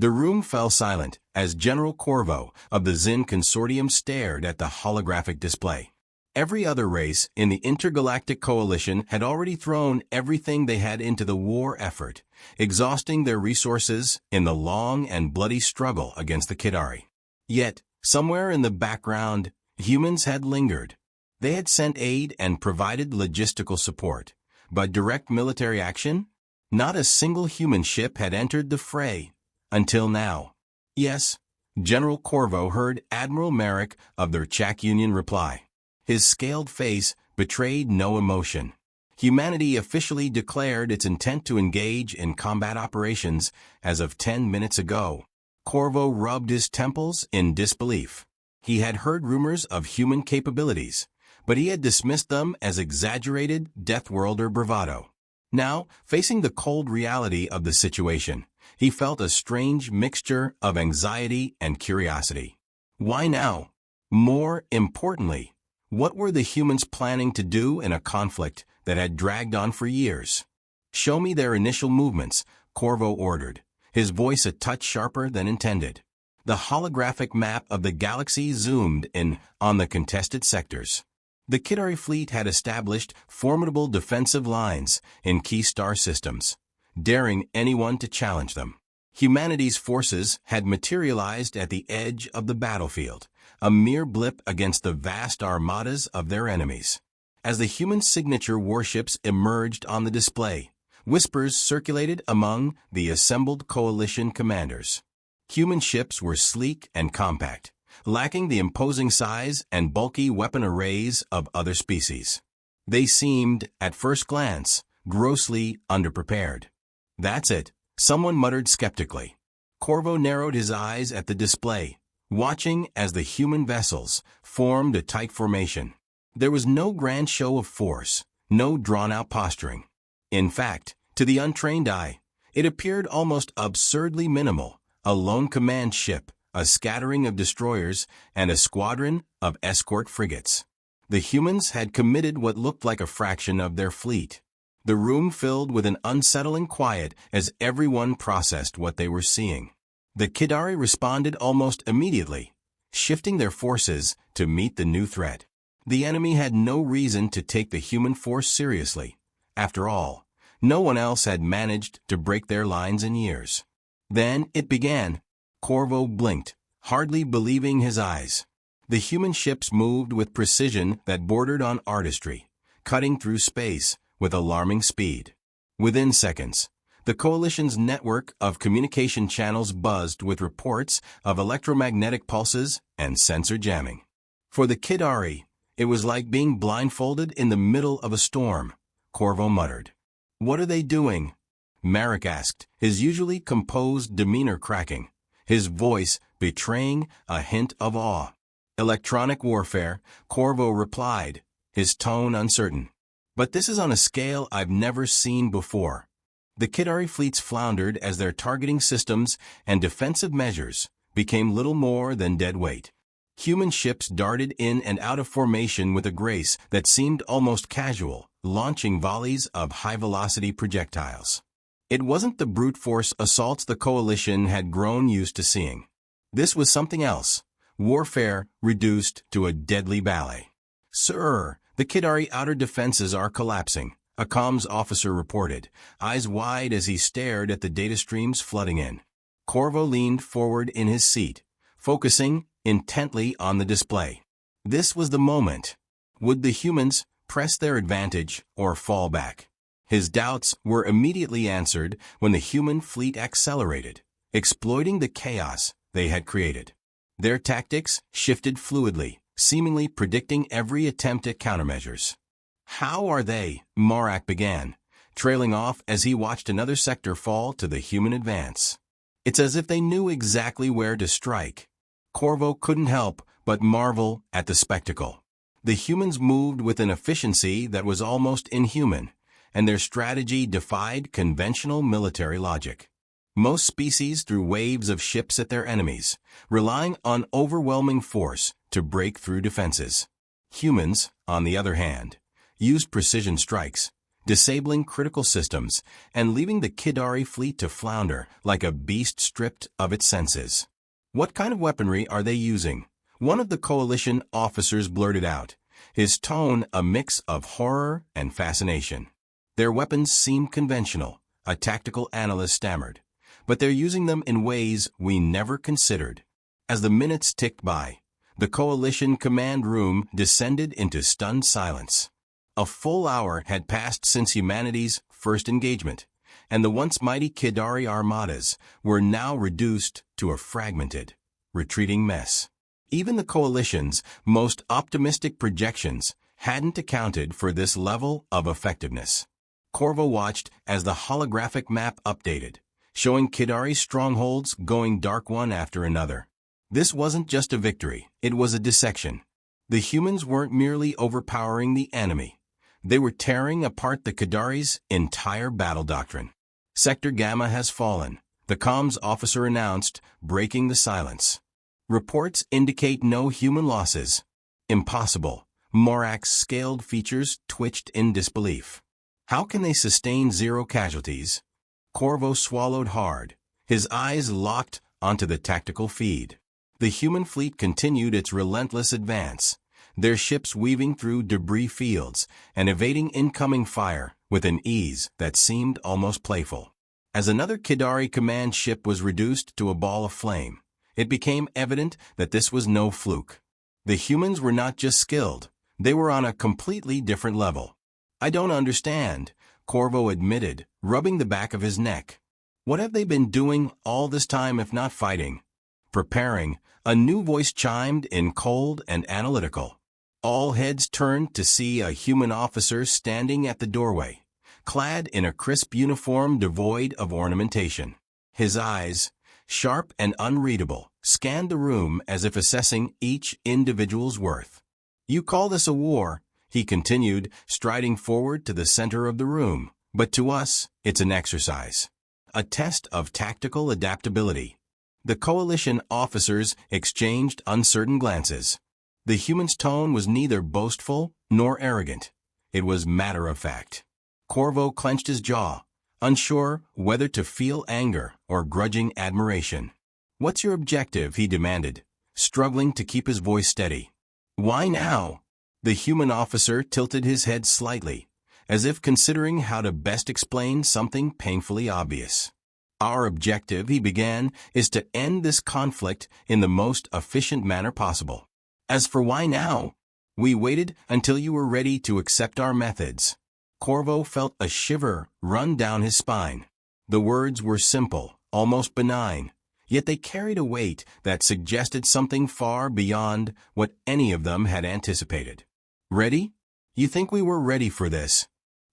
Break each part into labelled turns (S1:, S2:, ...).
S1: The room fell silent as General Corvo of the Zin Consortium stared at the holographic display. Every other race in the intergalactic coalition had already thrown everything they had into the war effort, exhausting their resources in the long and bloody struggle against the Kidari. Yet, somewhere in the background, humans had lingered. They had sent aid and provided logistical support, but direct military action? Not a single human ship had entered the fray, until now. Yes, General Corvo heard Admiral Merrick of the Chak Union reply. His scaled face betrayed no emotion. Humanity officially declared its intent to engage in combat operations as of 10 minutes ago. Corvo rubbed his temples in disbelief. He had heard rumors of human capabilities, but he had dismissed them as exaggerated death-worlder bravado. Now, facing the cold reality of the situation, he felt a strange mixture of anxiety and curiosity. Why now? More importantly, what were the humans planning to do in a conflict that had dragged on for years? Show me their initial movements, Corvo ordered, his voice a touch sharper than intended. The holographic map of the galaxy zoomed in on the contested sectors. The Kidari fleet had established formidable defensive lines in key star systems, daring anyone to challenge them. Humanity's forces had materialized at the edge of the battlefield, a mere blip against the vast armadas of their enemies. As the human signature warships emerged on the display, whispers circulated among the assembled coalition commanders. Human ships were sleek and compact, lacking the imposing size and bulky weapon arrays of other species. They seemed, at first glance, grossly underprepared. That's it, someone muttered skeptically. Corvo narrowed his eyes at the display, watching as the human vessels formed a tight formation. There was no grand show of force, no drawn-out posturing. In fact, to the untrained eye, it appeared almost absurdly minimal: a lone command ship, a scattering of destroyers, and a squadron of escort frigates. The humans had committed what looked like a fraction of their fleet. The room filled with an unsettling quiet as everyone processed what they were seeing. The Kidari responded almost immediately, shifting their forces to meet the new threat. The enemy had no reason to take the human force seriously. After all, no one else had managed to break their lines in years. Then it began. Corvo blinked, hardly believing his eyes. The human ships moved with precision that bordered on artistry, cutting through space with alarming speed. Within seconds, the coalition's network of communication channels buzzed with reports of electromagnetic pulses and sensor jamming. For the Kidari, it was like being blindfolded in the middle of a storm. Corvo muttered. "What are they doing?" Merrick asked, his usually composed demeanor cracking, his voice betraying a hint of awe. "Electronic warfare," Corvo replied, his tone uncertain. "But this is on a scale I've never seen before." The Kidari fleets floundered as their targeting systems and defensive measures became little more than dead weight. Human ships darted in and out of formation with a grace that seemed almost casual, launching volleys of high-velocity projectiles. It wasn't the brute force assaults the coalition had grown used to seeing. This was something else, warfare reduced to a deadly ballet. "Sir, the Kidari outer defenses are collapsing," a comms officer reported, eyes wide as he stared at the data streams flooding in. Corvo leaned forward in his seat, focusing intently on the display. This was the moment. Would the humans press their advantage or fall back? His doubts were immediately answered when the human fleet accelerated, exploiting the chaos they had created. Their tactics shifted fluidly, seemingly predicting every attempt at countermeasures. "How are they?" Morak began, trailing off as he watched another sector fall to the human advance. "It's as if they knew exactly where to strike." Corvo couldn't help but marvel at the spectacle. The humans moved with an efficiency that was almost inhuman, and their strategy defied conventional military logic. Most species threw waves of ships at their enemies, relying on overwhelming force to break through defenses. Humans, on the other hand, used precision strikes, disabling critical systems and leaving the Kidari fleet to flounder like a beast stripped of its senses. "What kind of weaponry are they using?" one of the coalition officers blurted out, his tone a mix of horror and fascination. "Their weapons seem conventional," a tactical analyst stammered, "but they're using them in ways we never considered." As the minutes ticked by, the coalition command room descended into stunned silence. A full hour had passed since humanity's first engagement, and the once mighty Kidari armadas were now reduced to a fragmented, retreating mess. Even the coalition's most optimistic projections hadn't accounted for this level of effectiveness. Corvo watched as the holographic map updated, showing Kidari's strongholds going dark one after another. This wasn't just a victory, it was a dissection. The humans weren't merely overpowering the enemy. They were tearing apart the Kidari's entire battle doctrine. "Sector Gamma has fallen," the comms officer announced, breaking the silence. "Reports indicate no human losses." "Impossible." Morak's scaled features twitched in disbelief. "How can they sustain 0 casualties?" Corvo swallowed hard, his eyes locked onto the tactical feed. The human fleet continued its relentless advance, their ships weaving through debris fields and evading incoming fire with an ease that seemed almost playful. As another Kidari command ship was reduced to a ball of flame, it became evident that this was no fluke. The humans were not just skilled, they were on a completely different level. "I don't understand," Corvo admitted, rubbing the back of his neck. "What have they been doing all this time if not fighting?" "Preparing," a new voice chimed in, cold and analytical. All heads turned to see a human officer standing at the doorway, clad in a crisp uniform devoid of ornamentation. His eyes, sharp and unreadable, scanned the room as if assessing each individual's worth. "You call this a war," he continued, striding forward to the center of the room, "but to us, it's an exercise. A test of tactical adaptability." The coalition officers exchanged uncertain glances. The human's tone was neither boastful nor arrogant. It was matter-of-fact. Corvo clenched his jaw, unsure whether to feel anger or grudging admiration. "What's your objective?" he demanded, struggling to keep his voice steady. "Why now?" The human officer tilted his head slightly, as if considering how to best explain something painfully obvious. "Our objective," he began, "is to end this conflict in the most efficient manner possible. As for why now, we waited until you were ready to accept our methods." Corvo felt a shiver run down his spine. The words were simple, almost benign, yet they carried a weight that suggested something far beyond what any of them had anticipated. "Ready? You think we were ready for this?"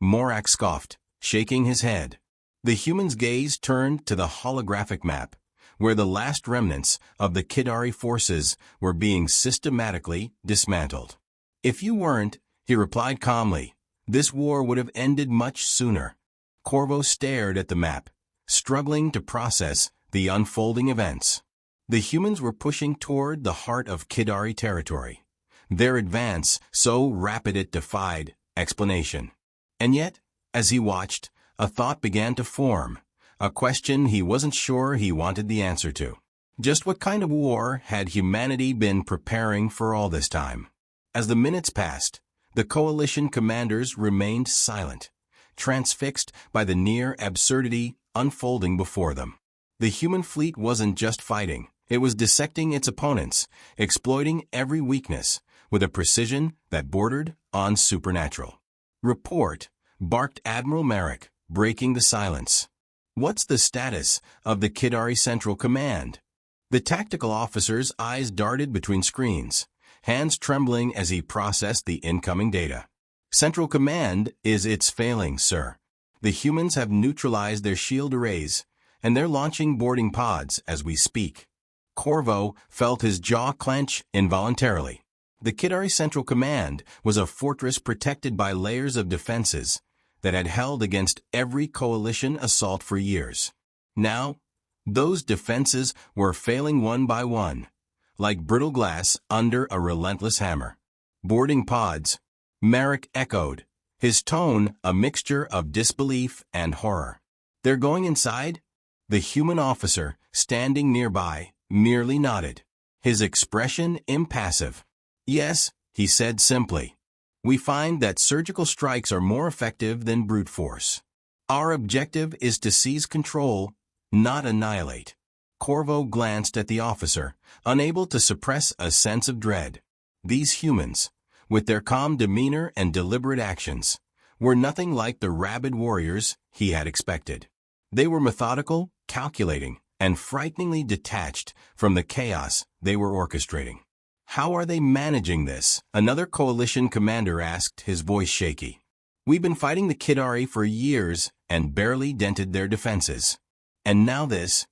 S1: Morak scoffed, shaking his head. The human's gaze turned to the holographic map, where the last remnants of the Kidari forces were being systematically dismantled. "If you weren't," he replied calmly, "this war would have ended much sooner." Corvo stared at the map, struggling to process the unfolding events. The humans were pushing toward the heart of Kidari territory, their advance so rapid it defied explanation. And yet, as he watched, a thought began to form, a question he wasn't sure he wanted the answer to. Just what kind of war had humanity been preparing for all this time? As the minutes passed, the coalition commanders remained silent, transfixed by the near absurdity unfolding before them. The human fleet wasn't just fighting, it was dissecting its opponents, exploiting every weakness with a precision that bordered on supernatural. "Report," barked Admiral Merrick, breaking the silence. "What's the status of the Kidari Central Command?" The tactical officer's eyes darted between screens, hands trembling as he processed the incoming data. "Central Command it's failing, sir. The humans have neutralized their shield arrays, and they're launching boarding pods as we speak." Corvo felt his jaw clench involuntarily. The Kidari Central Command was a fortress protected by layers of defenses that had held against every coalition assault for years. Now, those defenses were failing one by one, like brittle glass under a relentless hammer. "Boarding pods," Merrick echoed, his tone a mixture of disbelief and horror. "They're going inside?" The human officer, standing nearby, merely nodded, his expression impassive. "Yes," he said simply. "We find that surgical strikes are more effective than brute force. Our objective is to seize control, not annihilate." Corvo glanced at the officer, unable to suppress a sense of dread. These humans, with their calm demeanor and deliberate actions, were nothing like the rabid warriors he had expected. They were methodical, calculating, and frighteningly detached from the chaos they were orchestrating. "How are they managing this?" another coalition commander asked, his voice shaky. "We've been fighting the Kidari for years and barely dented their defenses. And now this."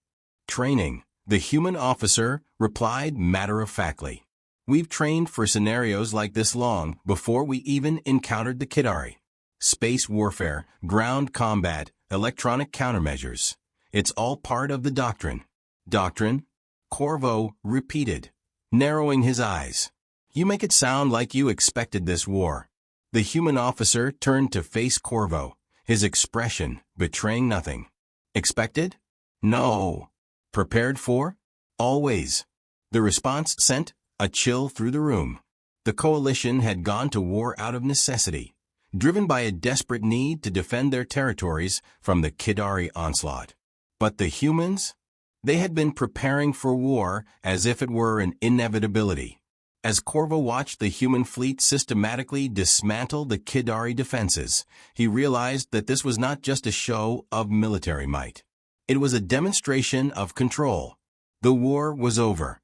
S1: "Training," the human officer replied matter-of-factly. "We've trained for scenarios like this long before we even encountered the Kidari. Space warfare, ground combat, electronic countermeasures. It's all part of the doctrine." "Doctrine?" Corvo repeated, narrowing his eyes. "You make it sound like you expected this war." The human officer turned to face Corvo, his expression betraying nothing. "Expected? No. Prepared for? Always." The response sent a chill through the room. The coalition had gone to war out of necessity, driven by a desperate need to defend their territories from the Kidari onslaught. But the humans? They had been preparing for war as if it were an inevitability. As Corvo watched the human fleet systematically dismantle the Kidari defenses, he realized that this was not just a show of military might. It was a demonstration of control. The war was over.